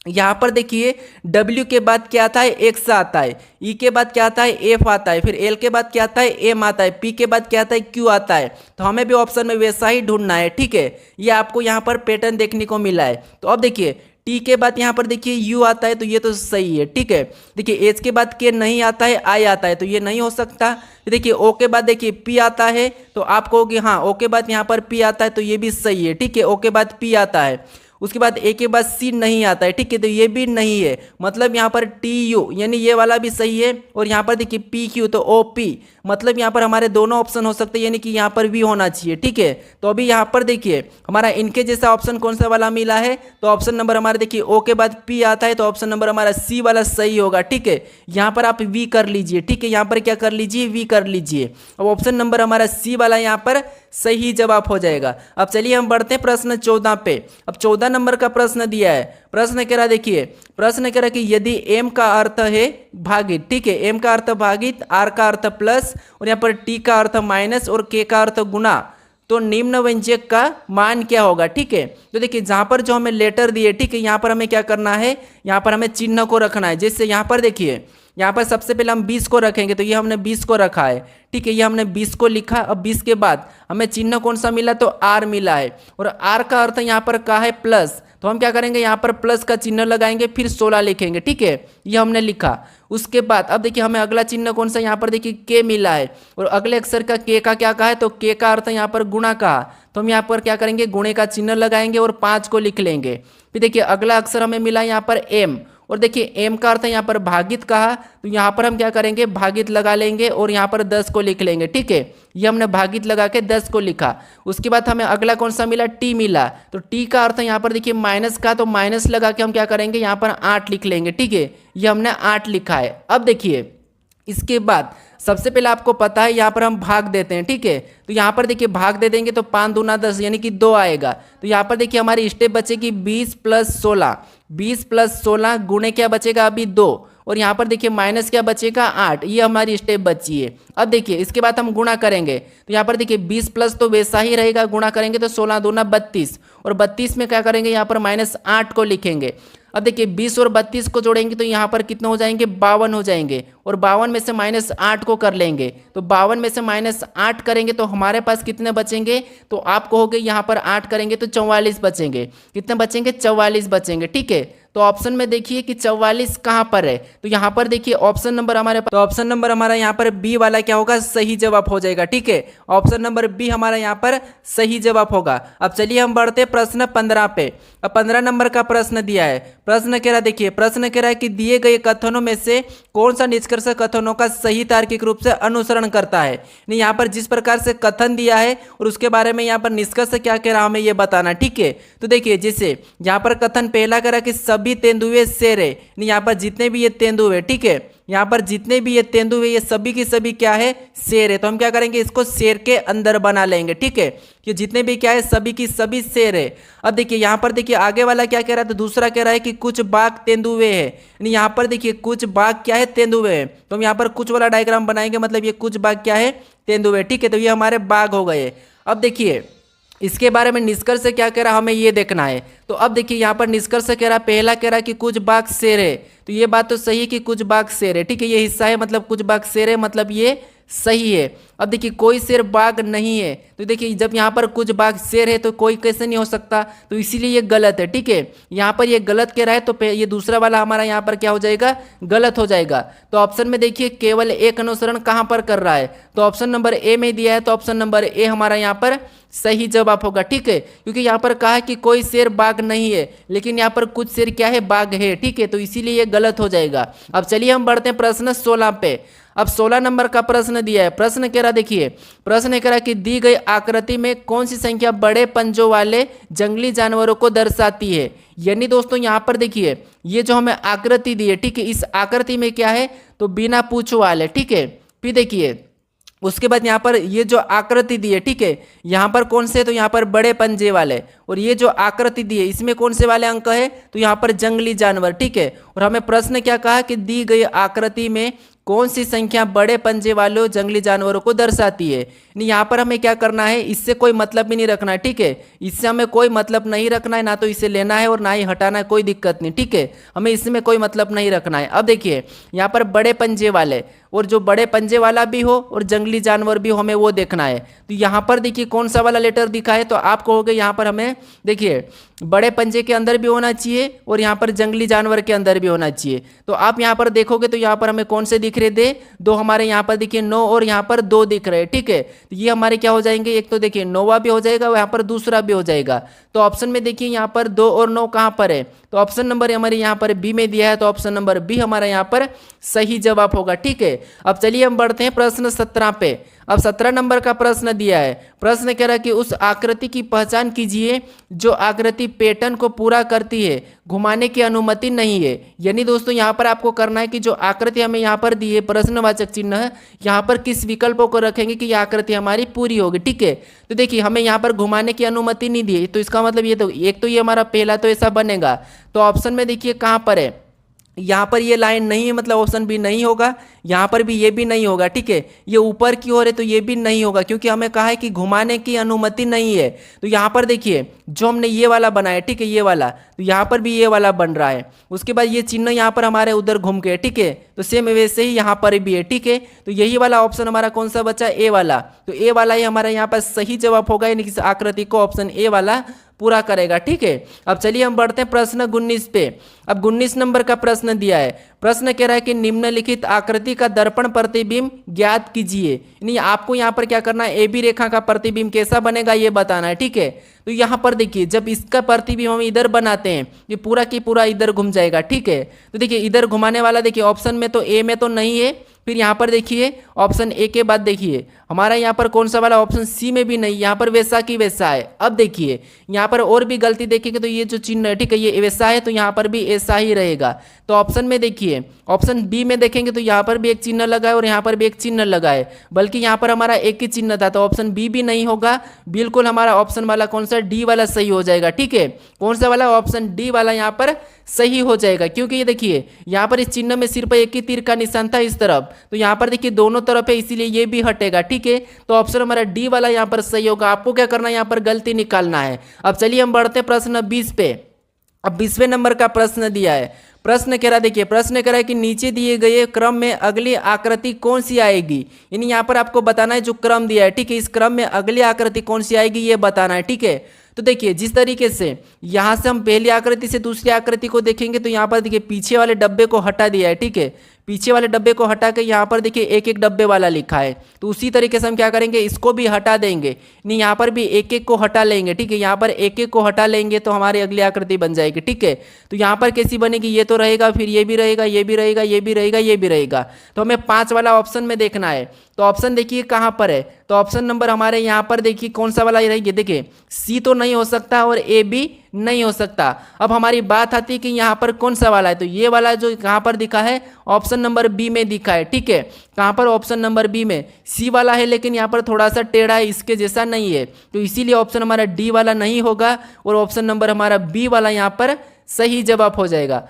यहाँ पर देखिए W के बाद क्या आता है, X आता है, E के बाद क्या आता है, F आता है, फिर L के बाद क्या आता है, M आता है, P के बाद क्या आता है, Q आता है। तो हमें भी ऑप्शन में वैसा ही ढूंढना है। ठीक है, ये आपको यहाँ पर पैटर्न देखने को मिला है। तो अब देखिए T के बाद यहाँ पर देखिए U आता है, तो ये तो सही है। ठीक है, देखिए H के बाद K नहीं आता है, I आता है, तो ये नहीं हो सकता। देखिए O के बाद देखिए P आता है, तो आप कहोगे हाँ O के बाद यहाँ पर P आता है, तो ये भी सही है। ठीक है, O के बाद P आता है, उसके बाद ए के बाद सी नहीं आता है। ठीक है, तो ये भी नहीं है, मतलब यहाँ पर टी यू यानी ये वाला भी सही है, और यहाँ पर देखिए पी क्यू तो ओ पी, मतलब यहाँ पर हमारे दोनों ऑप्शन हो सकते हैं, यानी कि यहाँ पर भी होना चाहिए। ठीक है, तो अभी यहाँ पर देखिए हमारा इनके जैसा ऑप्शन कौन सा वाला मिला है, तो ऑप्शन नंबर हमारा देखिए ओ के बाद पी आता है, तो ऑप्शन नंबर हमारा सी वाला सही होगा। ठीक है, यहाँ पर आप वी कर लीजिए। ठीक है, यहाँ पर क्या कर लीजिए, वी कर लीजिए। अब ऑप्शन नंबर हमारा सी वाला यहाँ पर सही जवाब हो जाएगा। अब चलिए हम बढ़ते हैं प्रश्न 14 पे। अब 14 नंबर का प्रश्न दिया है, प्रश्न कह रहा देखिए, प्रश्न कह रहा कि यदि m का अर्थ है भागित, ठीक है, m का अर्थ भागित, r का अर्थ प्लस, और यहाँ पर t का अर्थ माइनस और k का अर्थ गुना, तो निम्न व्यंजक का मान क्या होगा। ठीक है, तो देखिए जहां पर जो हमें लेटर दिए, ठीक है, यहाँ पर हमें क्या करना है, यहाँ पर हमें चिन्ह को रखना है। जैसे यहाँ पर देखिए, यहाँ पर सबसे पहले हम 20 को रखेंगे, तो ये हमने 20 को रखा है। ठीक है, ये हमने 20 को लिखा। अब 20 के बाद हमें चिन्ह कौन सा मिला, तो आर मिला है, और आर का अर्थ यहाँ पर क्या है, प्लस, तो हम क्या करेंगे, यहाँ पर प्लस का चिन्ह लगाएंगे, फिर 16 लिखेंगे। ठीक है, ये हमने लिखा। उसके बाद अब देखिए हमें अगला चिन्ह कौन सा, यहाँ पर देखिए के मिला है, और अगले अक्षर का के का क्या कहा है, तो के का अर्थ यहाँ पर गुणा कहा, तो हम यहाँ पर क्या करेंगे, गुणे का चिन्ह लगाएंगे और 5 को लिख लेंगे। फिर देखिए अगला अक्षर हमें मिला यहाँ पर एम, और देखिए m का अर्थ यहाँ पर भागित कहा, तो यहाँ पर हम क्या करेंगे, भागित लगा लेंगे और यहाँ पर 10 को लिख लेंगे। ठीक है, ये हमने भागित लगा के 10 को लिखा। उसके बाद हमें अगला कौन सा मिला, t मिला, तो t का अर्थ यहाँ पर देखिए माइनस का, तो माइनस लगा के हम क्या करेंगे, यहाँ पर 8 लिख लेंगे। ठीक है, ये हमने 8 लिखा है। अब देखिए इसके बाद सबसे पहले आपको पता है यहाँ पर हम भाग देते हैं। ठीक है, तो यहाँ पर देखिए भाग दे देंगे तो 5 दूना 10 यानी कि 2 आएगा। तो यहाँ पर देखिए हमारी स्टेप बचेगी 20 + 16, 20 + 16 गुणे क्या बचेगा अभी 2, और यहाँ पर देखिए माइनस क्या बचेगा 8, ये हमारी स्टेप बची है। अब देखिए इसके बाद हम गुणा करेंगे, तो यहाँ पर देखिए 20 प्लस तो वैसा ही रहेगा, गुणा करेंगे तो 16 दूना 32, और 32 में क्या करेंगे, यहाँ पर -8 को लिखेंगे। अब देखिए 20 और 32 को जोड़ेंगे तो यहाँ पर कितने हो जाएंगे, 52 हो जाएंगे, और 52 में से -8 को कर लेंगे, तो 52 में से -8 करेंगे तो हमारे पास कितने बचेंगे, तो आप कहोगे यहाँ पर 8 करेंगे तो 44 बचेंगे। कितने बचेंगे, 44 बचेंगे। ठीक है, तो ऑप्शन में देखिए कि 44 कहाँ पर है, तो यहाँ पर देखिए ऑप्शन नंबर हमारे पास, तो ऑप्शन नंबर हमारा यहाँ पर बी वाला क्या होगा, सही जवाब हो जाएगा। ठीक है, ऑप्शन नंबर बी हमारा यहाँ पर सही जवाब होगा। अब चलिए हम बढ़ते प्रश्न 15 पे। अब 15 नंबर का प्रश्न दिया है, प्रश्न कह रहा देखिए, प्रश्न कह रहा है कि दिए गए कथनों में से कौन सा निष्कर्ष कथनों का सही तार्किक रूप से अनुसरण करता है। यहाँ पर जिस प्रकार से कथन दिया है और उसके बारे में यहाँ पर निष्कर्ष क्या कह रहा हमें ये बताना। ठीक है, तो देखिए जैसे यहाँ पर कथन पहला कह रहा कि सभी तेंदुए शेर है, यहाँ पर जितने भी ये तेंदुए, ठीक है, यहाँ पर जितने भी ये तेंदुए ये सभी की सभी क्या है, शेर है, तो हम क्या करेंगे, इसको शेर के अंदर बना लेंगे। ठीक है, कि जितने भी क्या है सभी की सभी शेर है। अब देखिए यहाँ पर देखिए आगे वाला क्या कह रहा है, तो दूसरा कह रहा है कि कुछ बाघ तेंदुए है, यानी यहाँ पर देखिए कुछ बाघ क्या है, तेंदुए है, तो हम यहाँ पर कुछ वाला डायग्राम बनाएंगे, मतलब ये कुछ बाघ क्या है, तेंदुए। ठीक है, तो ये हमारे बाघ हो गए। अब देखिए इसके बारे में निष्कर्ष क्या कह रहा हमें ये देखना है। तो अब देखिए यहाँ पर निष्कर्ष कह रहा, पहला कह रहा कि कुछ बाघ शेर है, तो ये बात तो सही है कि कुछ बाघ शेर है। ठीक है, ये हिस्सा है, मतलब कुछ बाघ शेर है, मतलब ये सही है। अब देखिए कोई शेर बाघ नहीं है, तो देखिए जब यहाँ पर कुछ बाघ शेर है तो कोई कैसे नहीं हो सकता, तो इसीलिए ये गलत है। ठीक है, यहाँ पर ये गलत कह रहा है, तो ये दूसरा वाला हमारा यहाँ पर क्या हो जाएगा, गलत हो जाएगा। तो ऑप्शन में देखिए केवल एक अनुसरण कहाँ पर कर रहा है, तो ऑप्शन नंबर ए में दिया है, तो ऑप्शन नंबर ए हमारा यहाँ पर सही जवाब होगा। ठीक है, क्योंकि यहाँ पर कहा है कि कोई शेर बाघ नहीं है, लेकिन यहाँ पर कुछ शेर क्या है, बाघ है। ठीक है, तो इसीलिए ये गलत हो जाएगा। अब चलिए हम बढ़ते हैं प्रश्न 16 पे। अब 16 नंबर का प्रश्न दिया है, प्रश्न कह रहा देखिए, प्रश्न कह रहा कि दी गई आकृति में कौन सी संख्या बड़े पंजों वाले जंगली जानवरों को दर्शाती है। यानी दोस्तों यहाँ पर देखिए ये जो हमें आकृति दी है, ठीक है, इस आकृति में क्या है, तो बिना पूंछ वाले। ठीक है, फिर देखिए उसके बाद यहाँ पर ये जो आकृति दी है, ठीक है, यहाँ पर कौन से, तो यहाँ पर बड़े पंजे वाले, और ये जो आकृति दी है इसमें कौन से वाले अंक है, तो यहाँ पर जंगली जानवर, ठीक है। और हमें प्रश्न क्या कहा कि दी गई आकृति में कौन सी संख्या बड़े पंजे वाले जंगली जानवरों को दर्शाती है। यहाँ पर हमें क्या करना है, इससे कोई मतलब ही नहीं रखना है, ठीक है, इससे हमें कोई मतलब नहीं रखना है, ना तो इसे लेना है और ना ही हटाना है, कोई दिक्कत नहीं, ठीक है, हमें इसमें कोई मतलब नहीं रखना है। अब देखिए यहाँ पर बड़े पंजे वाले, और जो बड़े पंजे वाला भी हो और जंगली जानवर भी हो, हमें वो देखना है। तो यहाँ पर देखिए कौन सा वाला लेटर दिखा है, तो आप कहोगे यहाँ पर हमें देखिए बड़े पंजे के अंदर भी होना चाहिए और यहाँ पर जंगली जानवर के अंदर भी होना चाहिए। तो आप यहाँ पर देखोगे तो यहाँ पर हमें कौन से दिख रहे थे, दो हमारे यहाँ पर देखिए 9 और यहाँ पर 2 दिख रहे हैं, ठीक है। तो ये हमारे क्या हो जाएंगे, एक तो देखिए 9वां भी हो जाएगा, यहाँ पर दूसरा भी हो जाएगा। तो ऑप्शन में देखिए यहाँ पर 2 और 9 कहाँ पर है, तो ऑप्शन नंबर हमारे यहाँ पर बी में दिया है, तो ऑप्शन नंबर बी हमारा यहाँ पर सही जवाब होगा, ठीक है। अब चलिए हम बढ़ते हैं प्रश्न 17 पे। अब 17 नंबर का प्रश्न दिया है, प्रश्न कह रहा है कि उस आकृति की पहचान कीजिए जो आकृति पैटर्न को पूरा करती है, घुमाने की अनुमति नहीं है। यानी दोस्तों यहाँ पर आपको करना है कि जो आकृति हमें यहाँ पर दी है प्रश्नवाचक चिन्ह है, यहाँ पर किस विकल्पों को रखेंगे कि यह आकृति हमारी पूरी होगी, ठीक है। तो देखिए हमें यहाँ पर घुमाने की अनुमति नहीं दी है, तो इसका मतलब ये तो एक तो ये हमारा पहला तो ऐसा बनेगा। तो ऑप्शन में देखिए कहाँ पर है, यहाँ पर ये लाइन नहीं है, मतलब ऑप्शन बी नहीं होगा, यहाँ पर भी ये भी नहीं होगा, ठीक है। ये ऊपर की ओर है तो ये भी नहीं होगा, क्योंकि हमें कहा है कि घुमाने की अनुमति नहीं है। तो यहाँ पर देखिए जो हमने ये वाला बनाया, ठीक है, ये वाला, तो यहाँ पर भी ये वाला बन रहा है। उसके बाद ये चिन्ह यहाँ पर हमारे उधर घूम के, ठीक है, तो सेम वैसे ही यहाँ पर भी है, ठीक है। तो यही वाला ऑप्शन हमारा कौन सा बचा, ए वाला। तो ए वाला ही हमारा यहाँ पर सही जवाब होगा, यानी कि आकृति को ऑप्शन ए वाला पूरा करेगा, ठीक है। अब चलिए हम बढ़ते हैं प्रश्न 19 पे। अब 19 नंबर का प्रश्न दिया है, प्रश्न कह रहा है कि निम्नलिखित आकृति का दर्पण प्रतिबिंब ज्ञात कीजिए। यानी आपको यहाँ पर क्या करना है, ए बी रेखा का प्रतिबिंब कैसा बनेगा ये बताना है, ठीक है। तो यहाँ पर देखिए जब इसका प्रतिबिंब हम इधर बनाते हैं, ये पूरा की पूरा इधर घूम जाएगा, ठीक है। तो देखिए इधर घुमाने वाला देखिए ऑप्शन में तो ए में तो नहीं है, फिर यहाँ पर देखिए ऑप्शन ए के बाद देखिए हमारा यहाँ पर कौन सा वाला, ऑप्शन सी में भी नहीं, यहाँ पर वैसा की वैसा है। अब देखिए यहाँ पर और भी गलती देखेंगे तो ये जो चिन्ह है, ठीक है, ये वैसा है तो यहाँ पर भी ऐसा ही रहेगा। तो ऑप्शन में देखिए ऑप्शन बी में देखेंगे तो यहाँ पर भी एक चिन्ह लगा है और यहाँ पर भी एक चिन्ह लगा है, बल्कि यहाँ पर हमारा एक ही चिन्ह था, तो ऑप्शन बी भी नहीं होगा। बिल्कुल हमारा ऑप्शन वाला कौन सा, डी वाला सही हो जाएगा, ठीक है। कौन सा वाला, ऑप्शन डी वाला यहाँ पर सही हो जाएगा, क्योंकि ये देखिए यहाँ पर इस चिन्ह में सिर्फ एक ही तीर का निशान था इस तरफ, तो यहाँ पर देखिए दोनों तरफ है, इसीलिए ये भी हटेगा, ठीक है। तो ऑप्शन हमारा डी वाला यहाँ पर सही होगा। आपको क्या करना है, यहाँ पर गलती निकालना है। अब चलिए हम बढ़ते हैं प्रश्न 20 पे। अब 20वें नंबर का प्रश्न दिया है, प्रश्न कह रहा है, देखिए प्रश्न कह रहा है कि नीचे दिए गए क्रम में अगली आकृति कौन सी आएगी। यानी यहाँ पर आपको बताना है जो क्रम दिया है, ठीक है, इस क्रम में अगली आकृति कौन सी आएगी ये बताना है, ठीक है। तो देखिए जिस तरीके से यहाँ से हम पहली आकृति से दूसरी आकृति को देखेंगे तो यहाँ पर देखिए पीछे वाले डब्बे को हटा दिया है, ठीक है, पीछे वाले डब्बे को हटा के यहाँ पर देखिए एक एक डब्बे वाला लिखा है, तो उसी तरीके से हम क्या करेंगे, इसको भी हटा देंगे, नहीं यहाँ पर भी एक एक को हटा लेंगे, ठीक है, यहाँ पर एक एक को हटा लेंगे तो हमारी अगली आकृति बन जाएगी, ठीक है। तो यहाँ पर कैसी बनेगी, ये तो रहेगा, फिर ये भी रहेगा, ये भी रहेगा, ये भी रहेगा, ये भी रहेगा, तो हमें 5 वाला ऑप्शन में देखना है। तो ऑप्शन देखिए कहाँ पर है, तो ऑप्शन नंबर हमारे यहाँ पर देखिए कौन सा वाला रहेगी, देखिए सी तो नहीं हो सकता और ए भी नहीं हो सकता। अब हमारी बात आती है कि यहाँ पर कौन सा वाला है, तो ये वाला जो कहाँ पर दिखा है, ऑप्शन नंबर बी में दिखा है, ठीक है। कहाँ पर, ऑप्शन नंबर बी में सी वाला है, लेकिन यहाँ पर थोड़ा सा टेढ़ा है, इसके जैसा नहीं है, तो इसीलिए ऑप्शन हमारा डी वाला नहीं होगा और ऑप्शन नंबर हमारा बी वाला यहाँ पर सही जवाब हो जाएगा।